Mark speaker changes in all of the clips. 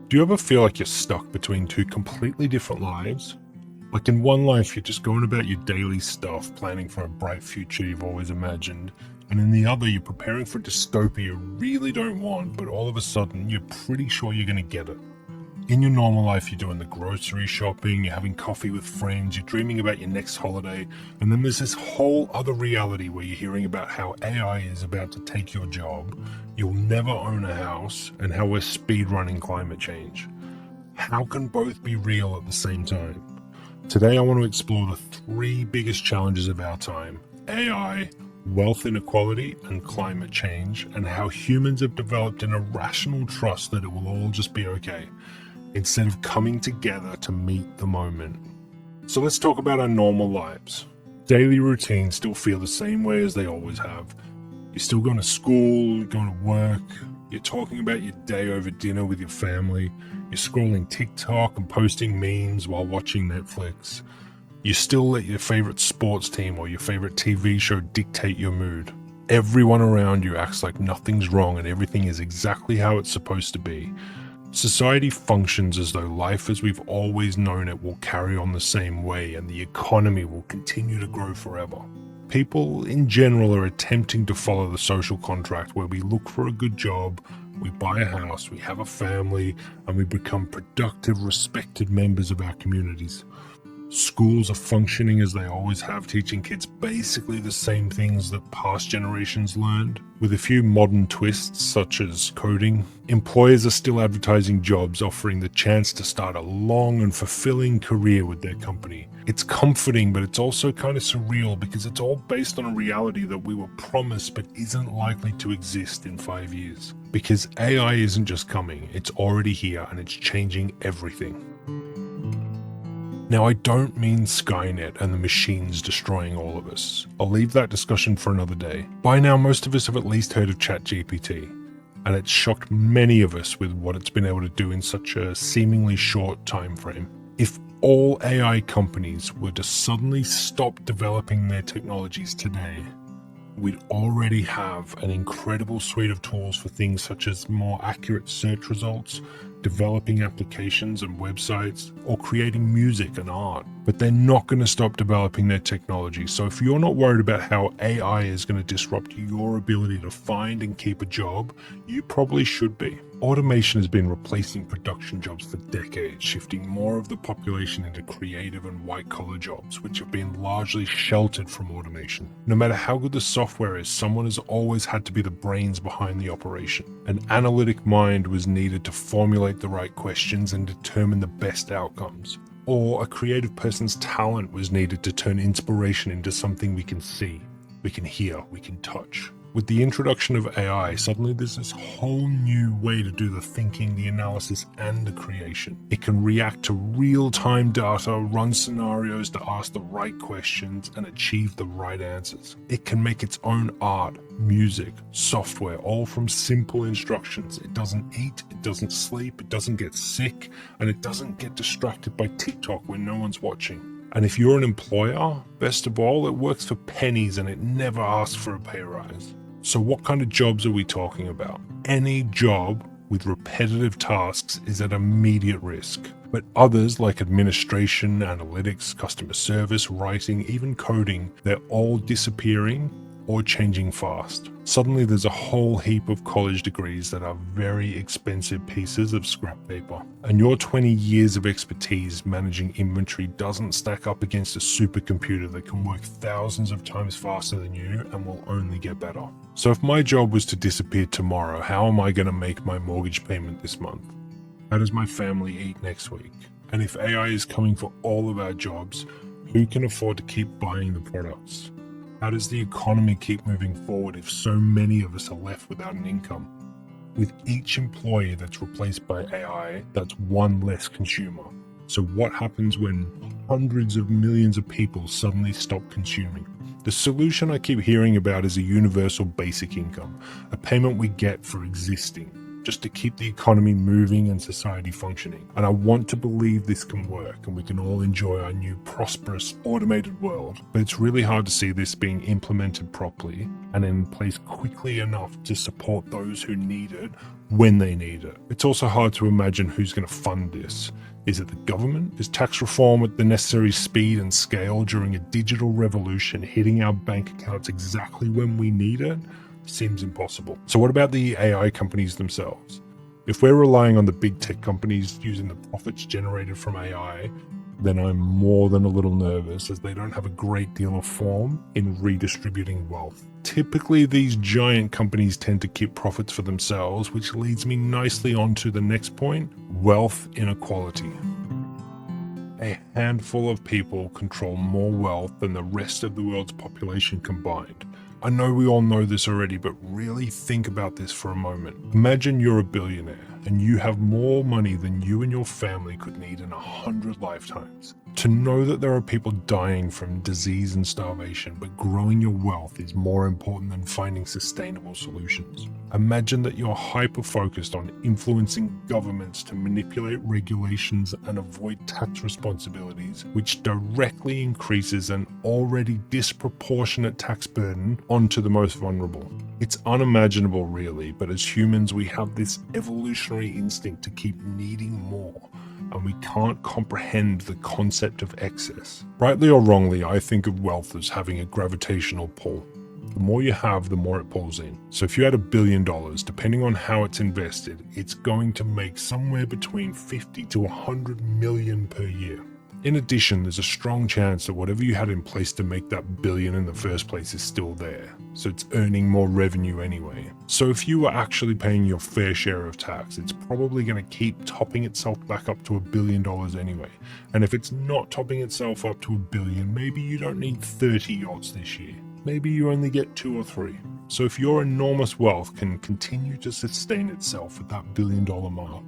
Speaker 1: Do you ever feel like you're stuck between two completely different lives? Like in one life, you're just going about your daily stuff, planning for a bright future you've always imagined, and in the other, you're preparing for a dystopia you really don't want, but all of a sudden, you're pretty sure you're going to get it. In your normal life, you're doing the grocery shopping, you're having coffee with friends, you're dreaming about your next holiday, and then there's this whole other reality where you're hearing about how AI is about to take your job, you'll never own a house, and how we're speedrunning climate change. How can both be real at the same time? Today I want to explore the three biggest challenges of our time: AI, wealth inequality, and climate change, and how humans have developed an irrational trust that it will all just be okay, instead of coming together to meet the moment. So let's talk about our normal lives. Daily routines still feel the same way as they always have. You're still going to school, you're going to work, you're talking about your day over dinner with your family, you're scrolling TikTok and posting memes while watching Netflix. You still let your favorite sports team or your favorite TV show dictate your mood. Everyone around you acts like nothing's wrong and everything is exactly how it's supposed to be. Society functions as though life as we've always known it will carry on the same way and the economy will continue to grow forever. People in general are attempting to follow the social contract where we look for a good job, we buy a house, we have a family, and we become productive, respected members of our communities. Schools are functioning as they always have, teaching kids basically the same things that past generations learned, with a few modern twists such as coding. Employers are still advertising jobs, offering the chance to start a long and fulfilling career with their company. It's comforting, but it's also kind of surreal because it's all based on a reality that we were promised but isn't likely to exist in 5 years. Because AI isn't just coming, it's already here and it's changing everything. Now, I don't mean Skynet and the machines destroying all of us. I'll leave that discussion for another day. By now, most of us have at least heard of ChatGPT, and it's shocked many of us with what it's been able to do in such a seemingly short time frame. If all AI companies were to suddenly stop developing their technologies today, we'd already have an incredible suite of tools for things such as more accurate search results, developing applications and websites, or creating music and art. But they're not going to stop developing their technology. So if you're not worried about how AI is going to disrupt your ability to find and keep a job, you probably should be. Automation has been replacing production jobs for decades, shifting more of the population into creative and white-collar jobs, which have been largely sheltered from automation. No matter how good the software is, someone has always had to be the brains behind the operation. An analytic mind was needed to formulate the right questions and determine the best outcomes. Or a creative person's talent was needed to turn inspiration into something we can see, we can hear, we can touch. With the introduction of AI, suddenly there's this whole new way to do the thinking, the analysis, and the creation. It can react to real-time data, run scenarios to ask the right questions, and achieve the right answers. It can make its own art, music, software, all from simple instructions. It doesn't eat, it doesn't sleep, it doesn't get sick, and it doesn't get distracted by TikTok when no one's watching. And if you're an employer, best of all, it works for pennies and it never asks for a pay rise. So what kind of jobs are we talking about? Any job with repetitive tasks is at immediate risk. But others like administration, analytics, customer service, writing, even coding, they're all disappearing or changing fast. Suddenly there's a whole heap of college degrees that are very expensive pieces of scrap paper. And your 20 years of expertise managing inventory doesn't stack up against a supercomputer that can work thousands of times faster than you and will only get better. So if my job was to disappear tomorrow, how am I going to make my mortgage payment this month? How does my family eat next week? And if AI is coming for all of our jobs, who can afford to keep buying the products? How does the economy keep moving forward if so many of us are left without an income? With each employee that's replaced by AI, that's one less consumer. So what happens when hundreds of millions of people suddenly stop consuming? The solution I keep hearing about is a universal basic income, a payment we get for existing. just to keep the economy moving and society functioning. And I want to believe this can work and we can all enjoy our new prosperous automated world. But it's really hard to see this being implemented properly and in place quickly enough to support those who need it when they need it. It's also hard to imagine who's going to fund this. Is it the government? Is tax reform at the necessary speed and scale during a digital revolution hitting our bank accounts exactly when we need it? Seems impossible. So what about the AI companies themselves? If we're relying on the big tech companies using the profits generated from AI, then I'm more than a little nervous, as they don't have a great deal of form in redistributing wealth. Typically, these giant companies tend to keep profits for themselves, which leads me nicely on to the next point: wealth inequality. A handful of people control more wealth than the rest of the world's population combined. I know we all know this already, but really think about this for a moment. Imagine you're a billionaire and you have more money than you and your family could need in 100 lifetimes. To know that there are people dying from disease and starvation, but growing your wealth is more important than finding sustainable solutions. Imagine that you're hyper-focused on influencing governments to manipulate regulations and avoid tax responsibilities, which directly increases an already disproportionate tax burden onto the most vulnerable. It's unimaginable really, but as humans we have this evolutionary instinct to keep needing more, and we can't comprehend the concept of excess. Rightly or wrongly, I think of wealth as having a gravitational pull. The more you have, the more it pulls in. So if you had $1 billion, depending on how it's invested, it's going to make somewhere between 50 to 100 million per year. In addition, there's a strong chance that whatever you had in place to make that billion in the first place is still there, so it's earning more revenue anyway. So if you were actually paying your fair share of tax, it's probably going to keep topping itself back up to $1 billion anyway. And if it's not topping itself up to $1 billion, maybe you don't need 30 yachts this year. Maybe you only get 2 or 3. So if your enormous wealth can continue to sustain itself at that $1 billion mark,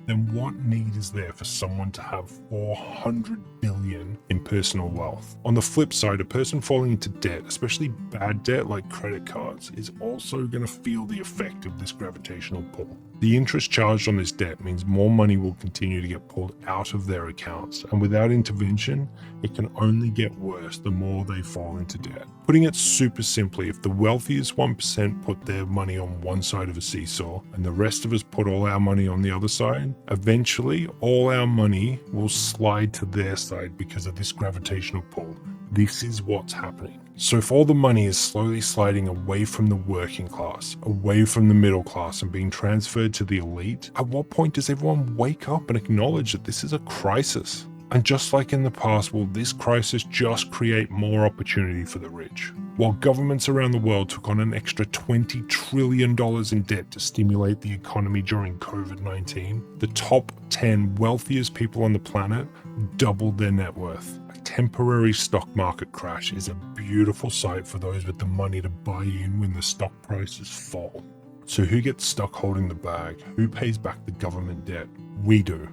Speaker 1: then what need is there for someone to have 400 billion in personal wealth? On the flip side, a person falling into debt, especially bad debt like credit cards, is also going to feel the effect of this gravitational pull. The interest charged on this debt means more money will continue to get pulled out of their accounts, and without intervention, it can only get worse the more they fall into debt. Putting it super simply, if the wealthiest 1% put their money on one side of a seesaw and the rest of us put all our money on the other side, eventually all our money will slide to their side because of this gravitational pull. This is what's happening. So if all the money is slowly sliding away from the working class, away from the middle class and being transferred to the elite, at what point does everyone wake up and acknowledge that this is a crisis? And just like in the past, will this crisis just create more opportunity for the rich? While governments around the world took on an extra $20 trillion in debt to stimulate the economy during COVID-19, the top 10 wealthiest people on the planet doubled their net worth. A temporary stock market crash is a beautiful sight for those with the money to buy in when the stock prices fall. So who gets stuck holding the bag? Who pays back the government debt? We do,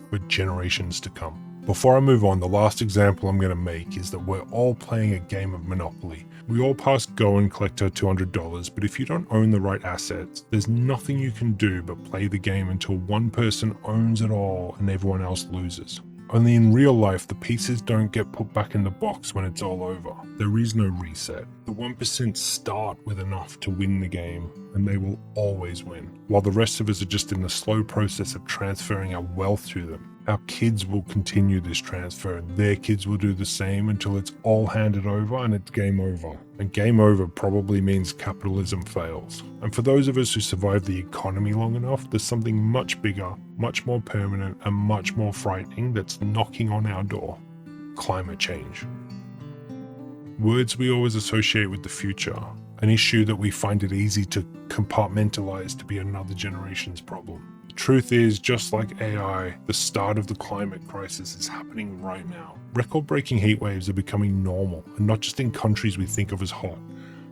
Speaker 1: for generations to come. Before I move on, the last example I'm going to make is that we're all playing a game of Monopoly. We all pass go and collect our $200, but if you don't own the right assets, there's nothing you can do but play the game until one person owns it all and everyone else loses. Only in real life, the pieces don't get put back in the box when it's all over. There is no reset. The 1% start with enough to win the game, and they will always win, while the rest of us are just in the slow process of transferring our wealth to them. Our kids will continue this transfer, and their kids will do the same until it's all handed over and it's game over. And game over probably means capitalism fails. And for those of us who survive the economy long enough, there's something much bigger, much more permanent, and much more frightening that's knocking on our door: climate change. Words we always associate with the future, an issue that we find it easy to compartmentalize to be another generation's problem. The truth is, just like AI, the start of the climate crisis is happening right now. Record-breaking heat waves are becoming normal, and not just in countries we think of as hot,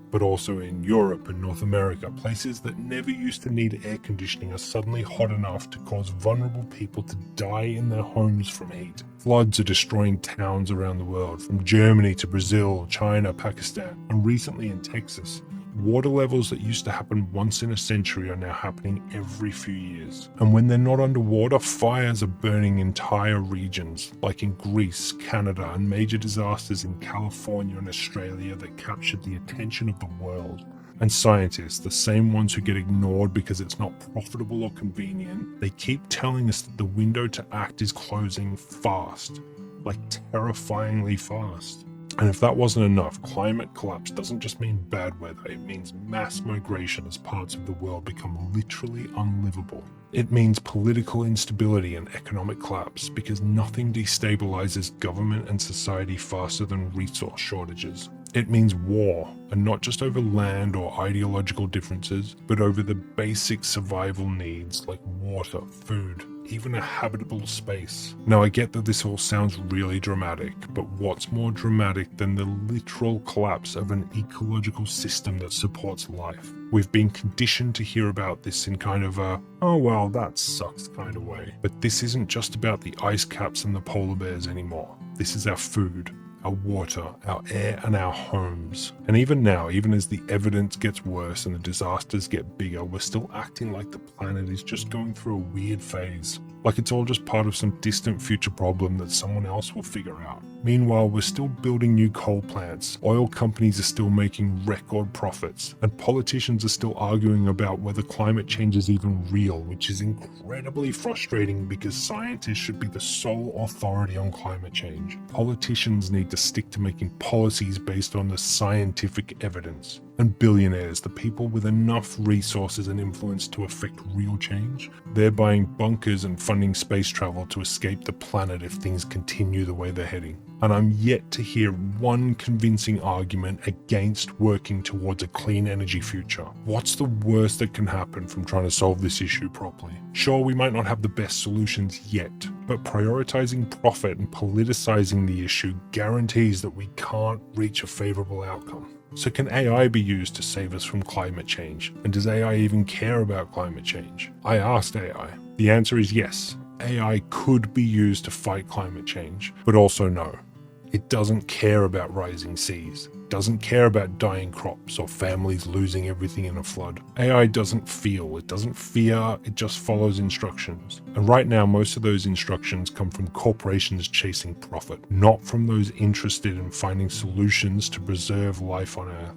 Speaker 1: but also in Europe and North America. Places that never used to need air conditioning are suddenly hot enough to cause vulnerable people to die in their homes from heat. Floods are destroying towns around the world, from Germany to Brazil, China, Pakistan, and recently in Texas. Water levels that used to happen once in a century are now happening every few years. And when they're not underwater, fires are burning entire regions, like in Greece, Canada, and major disasters in California and Australia that captured the attention of the world. And scientists, the same ones who get ignored because it's not profitable or convenient, they keep telling us that the window to act is closing fast, like terrifyingly fast. And if that wasn't enough, climate collapse doesn't just mean bad weather, it means mass migration as parts of the world become literally unlivable. It means political instability and economic collapse because nothing destabilizes government and society faster than resource shortages. It means war, and not just over land or ideological differences, but over the basic survival needs like water, food, even a habitable space. Now I get that this all sounds really dramatic, but what's more dramatic than the literal collapse of an ecological system that supports life? We've been conditioned to hear about this in kind of a, oh well, that sucks kind of way. But this isn't just about the ice caps and the polar bears anymore. This is our food, our water, our air, and our homes. And even now, even as the evidence gets worse and the disasters get bigger, we're still acting like the planet is just going through a weird phase. Like it's all just part of some distant future problem that someone else will figure out. Meanwhile, we're still building new coal plants, oil companies are still making record profits, and politicians are still arguing about whether climate change is even real, which is incredibly frustrating because scientists should be the sole authority on climate change. Politicians need to stick to making policies based on the scientific evidence. And billionaires, the people with enough resources and influence to affect real change, they're buying bunkers and funding space travel to escape the planet if things continue the way they're heading. And I'm yet to hear one convincing argument against working towards a clean energy future. What's the worst that can happen from trying to solve this issue properly? Sure, we might not have the best solutions yet, but prioritizing profit and politicizing the issue guarantees that we can't reach a favorable outcome. So can AI be used to save us from climate change? And does AI even care about climate change? I asked AI. The answer is yes. AI could be used to fight climate change, but also no. It doesn't care about rising seas, doesn't care about dying crops or families losing everything in a flood. AI doesn't feel, it doesn't fear, it just follows instructions. And right now, most of those instructions come from corporations chasing profit, not from those interested in finding solutions to preserve life on Earth.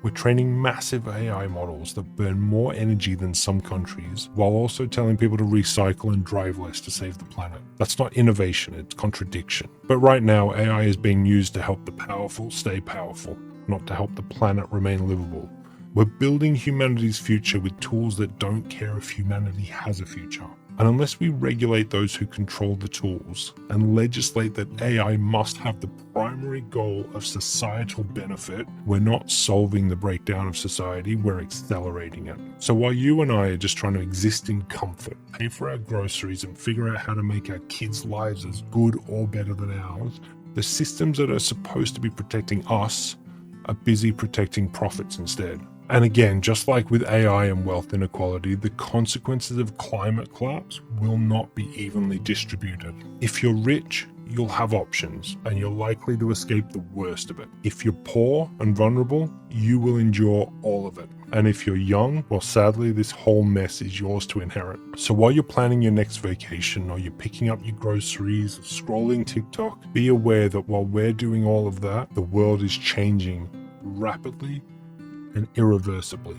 Speaker 1: We're training massive AI models that burn more energy than some countries, while also telling people to recycle and drive less to save the planet. That's not innovation, it's contradiction. But right now, AI is being used to help the powerful stay powerful, not to help the planet remain livable. We're building humanity's future with tools that don't care if humanity has a future. And unless we regulate those who control the tools and legislate that AI must have the primary goal of societal benefit, we're not solving the breakdown of society, we're accelerating it. So while you and I are just trying to exist in comfort, pay for our groceries, and figure out how to make our kids' lives as good or better than ours, the systems that are supposed to be protecting us are busy protecting profits instead. And again, just like with AI and wealth inequality, the consequences of climate collapse will not be evenly distributed. If you're rich, you'll have options, and you're likely to escape the worst of it. If you're poor and vulnerable, you will endure all of it. And if you're young, well, sadly, this whole mess is yours to inherit. So while you're planning your next vacation, or you're picking up your groceries, or scrolling TikTok, be aware that while we're doing all of that, the world is changing rapidly and irreversibly.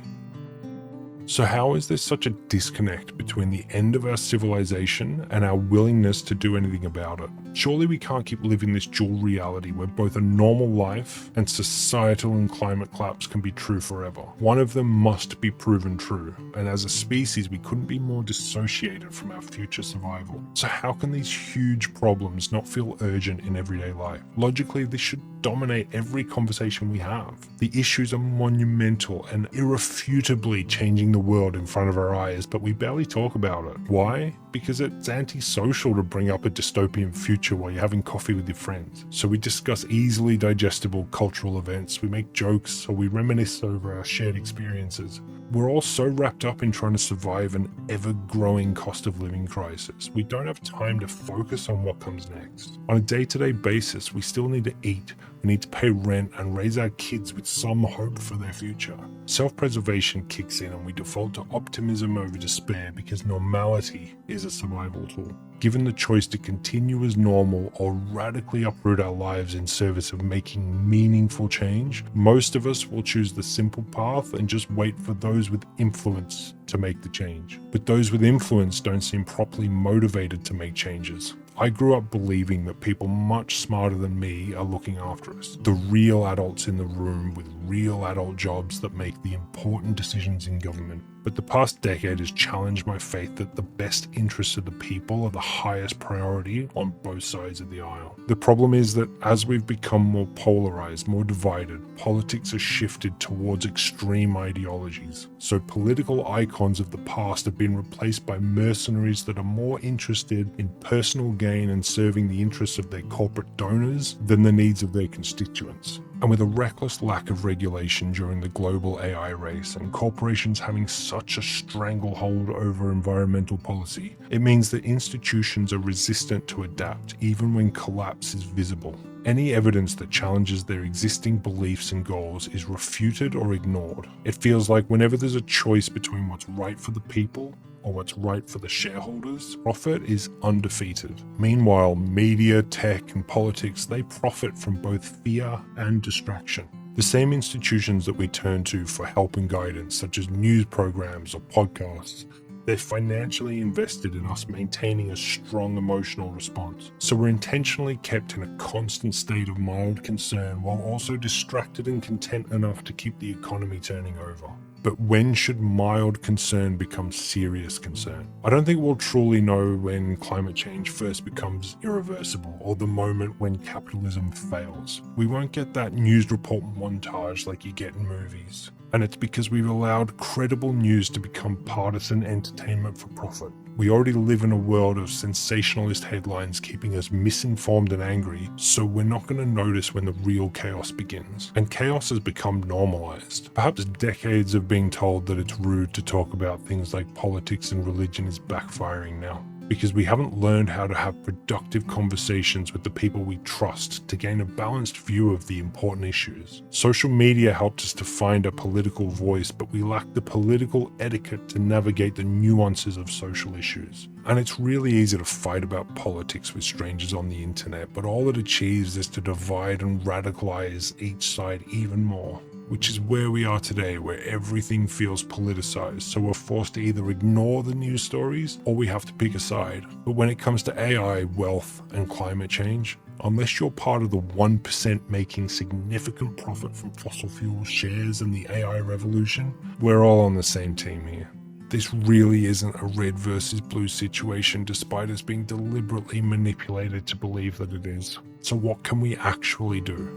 Speaker 1: So how is there such a disconnect between the end of our civilization and our willingness to do anything about it? Surely we can't keep living this dual reality where both a normal life and societal and climate collapse can be true forever. One of them must be proven true, and as a species we couldn't be more dissociated from our future survival. So how can these huge problems not feel urgent in everyday life? Logically, this should dominate every conversation we have. The issues are monumental and irrefutably changing the world in front of our eyes, but we barely talk about it. Why? Because it's antisocial to bring up a dystopian future future while you're having coffee with your friends. So we discuss easily digestible cultural events, we make jokes, or we reminisce over our shared experiences. We're all so wrapped up in trying to survive an ever-growing cost of living crisis. We don't have time to focus on what comes next. On a day-to-day basis, we still need to eat, we need to pay rent and raise our kids with some hope for their future. Self-preservation kicks in and we default to optimism over despair because normality is a survival tool. Given the choice to continue as normal or radically uproot our lives in service of making meaningful change, most of us will choose the simple path and just wait for those with influence to make the change. But those with influence don't seem properly motivated to make changes. I grew up believing that people much smarter than me are looking after us. The real adults in the room with real adult jobs that make the important decisions in government. But the past decade has challenged my faith that the best interests of the people are the highest priority on both sides of the aisle. The problem is that as we've become more polarized, more divided, politics has shifted towards extreme ideologies. So political icons of the past have been replaced by mercenaries that are more interested in personal gain and serving the interests of their corporate donors than the needs of their constituents. And with a reckless lack of regulation during the global AI race and corporations having such a stranglehold over environmental policy, it means that institutions are resistant to adapt even when collapse is visible. Any evidence that challenges their existing beliefs and goals is refuted or ignored. It feels like whenever there's a choice between what's right for the people or what's right for the shareholders, profit is undefeated. Meanwhile, media, tech, and politics, they profit from both fear and distraction. The same institutions that we turn to for help and guidance, such as news programs or podcasts, they're financially invested in us maintaining a strong emotional response. So we're intentionally kept in a constant state of mild concern while also distracted and content enough to keep the economy turning over. But when should mild concern become serious concern? I don't think we'll truly know when climate change first becomes irreversible or the moment when capitalism fails. We won't get that news report montage like you get in movies. And it's because we've allowed credible news to become partisan entertainment for profit. We already live in a world of sensationalist headlines keeping us misinformed and angry, so we're not going to notice when the real chaos begins. And chaos has become normalized. Perhaps decades of being told that it's rude to talk about things like politics and religion is backfiring now, because we haven't learned how to have productive conversations with the people we trust to gain a balanced view of the important issues. Social media helped us to find a political voice, but we lack the political etiquette to navigate the nuances of social issues. And it's really easy to fight about politics with strangers on the internet, but all it achieves is to divide and radicalize each side even more. Which is where we are today, where everything feels politicized, so we're forced to either ignore the news stories or we have to pick a side. But when it comes to AI, wealth, and climate change, unless you're part of the 1% making significant profit from fossil fuel shares and the AI revolution, we're all on the same team here. This really isn't a red versus blue situation, despite us being deliberately manipulated to believe that it is. So what can we actually do?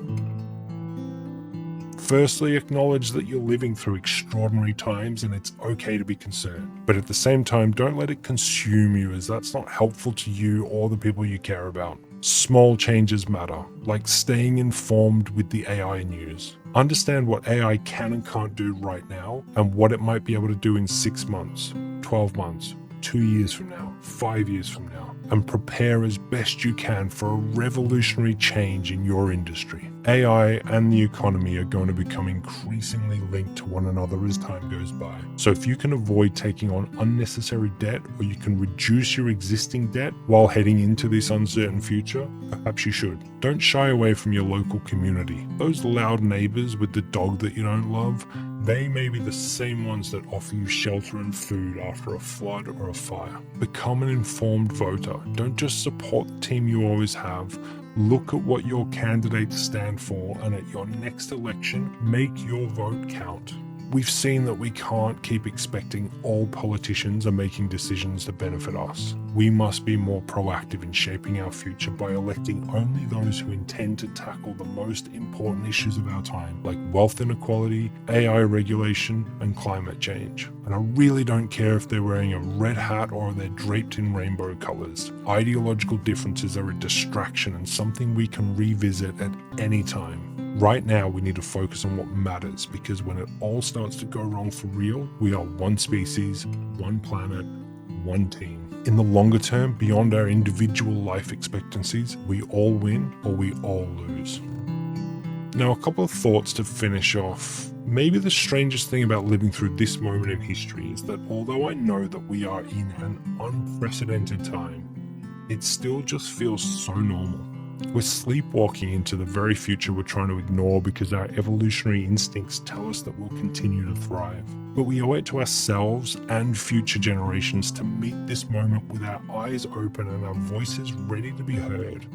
Speaker 1: Firstly, acknowledge that you're living through extraordinary times and it's okay to be concerned. But at the same time, don't let it consume you, as that's not helpful to you or the people you care about. Small changes matter, like staying informed with the AI news. Understand what AI can and can't do right now and what it might be able to do in 6 months, 12 months, 2 years from now, 5 years from now, and prepare as best you can for a revolutionary change in your industry. AI and the economy are going to become increasingly linked to one another as time goes by. So if you can avoid taking on unnecessary debt, or you can reduce your existing debt while heading into this uncertain future, perhaps you should. Don't shy away from your local community. Those loud neighbors with the dog that you don't love, they may be the same ones that offer you shelter and food after a flood or a fire. Become an informed voter. Don't just support the team you always have. Look at what your candidates stand for, and at your next election, make your vote count. we've seen that we can't keep expecting all politicians are making decisions that benefit us. We must be more proactive in shaping our future by electing only those who intend to tackle the most important issues of our time, like wealth inequality, AI regulation, and climate change. And I really don't care if they're wearing a red hat or they're draped in rainbow colors. Ideological differences are a distraction and something we can revisit at any time. Right now, we need to focus on what matters, because when it all starts to go wrong for real, we are one species, one planet, one team. In the longer term, beyond our individual life expectancies, we all win or we all lose. Now, a couple of thoughts to finish off. Maybe the strangest thing about living through this moment in history is that although I know that we are in an unprecedented time, it still just feels so normal. We're sleepwalking into the very future we're trying to ignore because our evolutionary instincts tell us that we'll continue to thrive. But we owe it to ourselves and future generations to meet this moment with our eyes open and our voices ready to be heard.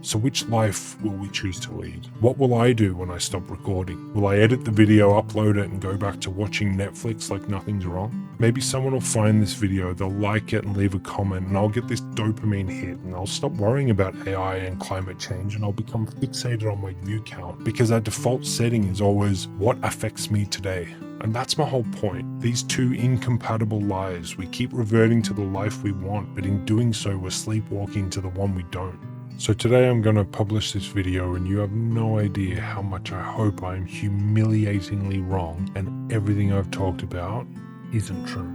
Speaker 1: So which life will we choose to lead? What will I do when I stop recording? Will I edit the video, upload it, and go back to watching Netflix like nothing's wrong? Maybe someone will find this video, they'll like it and leave a comment, and I'll get this dopamine hit, and I'll stop worrying about AI and climate change, and I'll become fixated on my view count, because our default setting is always what affects me today. And that's my whole point. These two incompatible lives. We keep reverting to the life we want, but in doing so, we're sleepwalking to the one we don't. So today I'm going to publish this video, and you have no idea how much I hope I'm humiliatingly wrong and everything I've talked about isn't true.